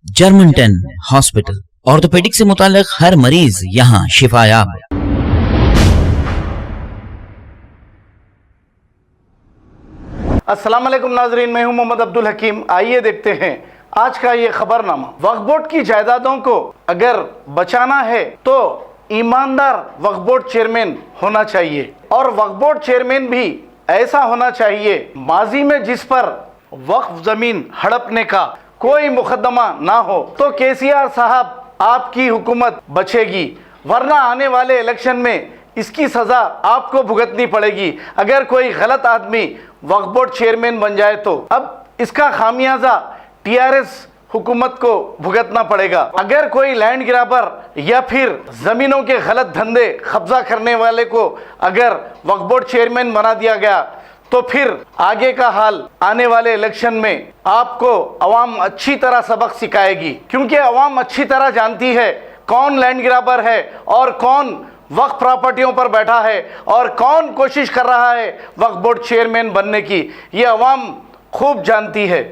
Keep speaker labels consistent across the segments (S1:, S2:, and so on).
S1: German 10 hospital, orthopaedic से मुताल्लिक हर मरीज यहाँ शिफायाब।
S2: अस्सलाम वालेकुम नाजरीन, मैं हूं मोहम्मद अब्दुल हकीम। आइए देखते हैं आज का ये खबरनामा। वक्फ बोर्ड की जायदादों को अगर बचाना है तो ईमानदार वक्फ बोर्ड चेयरमैन होना चाहिए, और वक्फ बोर्ड चेयरमैन भी ऐसा होना चाहिए माजी में जिस पर वक्फ जमीन हड़पने का कोई मुकदमा ना हो तो केसीआर साहब आपकी हुकूमत बचेगी, वरना आने वाले इलेक्शन में इसकी सज़ा आपको भुगतनी पड़ेगी। अगर कोई गलत आदमी वक्फ बोर्ड चेयरमैन बन जाए तो अब इसका खामियाजा टीआरएस हुकूमत को भुगतना पड़ेगा। अगर कोई लैंड ग्रैबर या फिर ज़मीनों के गलत धंधे कब्जा करने वाले को अगर वक्फ बोर्ड चेयरमैन बना दिया गया तो फिर आगे का हाल आने वाले इलेक्शन में आपको अवाम अच्छी तरह सबक सिखाएगी, क्योंकि अवाम अच्छी तरह जानती है कौन लैंड ग्रैबर है और कौन वक्फ प्रॉपर्टियों पर बैठा है और कौन कोशिश कर रहा है वक्फ बोर्ड चेयरमैन बनने की। ये अवाम खूब जानती है।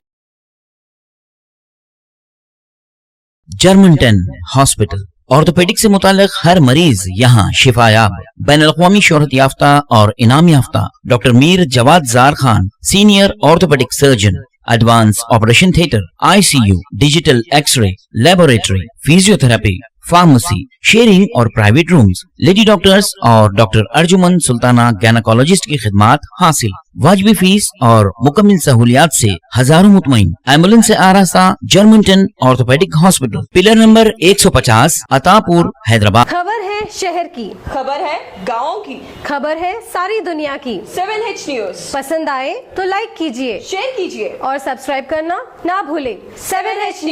S1: जर्मन 10 हॉस्पिटल, ऑर्थोपेडिक से मुताल्लिक हर मरीज यहाँ शिफायाब। बैनुल-अक़वामी शोहरत याफ्ता और इनाम याफ्ता doctor Mir Jawad Zar Khan, senior orthopaedic surgeon, advance operation theatre, ICU, digital X ray, laboratory, physiotherapy, pharmacy, sharing और प्राइवेट रूम्स, लेडी डॉक्टर्स और डॉक्टर अर्जुमन सुल्ताना गैनकोलॉजिस्ट की खिदमात हासिल। वाजबी फीस और मुकम्मल सहूलियात से हजारों मुतमईन। एम्बुलेंस से आरास्ता German 10 orthopaedic hospital, pillar number 150, Attapur, Hyderabad.
S3: खबर है शहर की,
S4: खबर है गाँव की,
S3: खबर है सारी दुनिया की।
S4: 7H न्यूज
S3: पसंद आए तो लाइक कीजिए,
S4: शेयर कीजिए
S3: और सब्सक्राइब करना ना भूले।
S4: 7H news.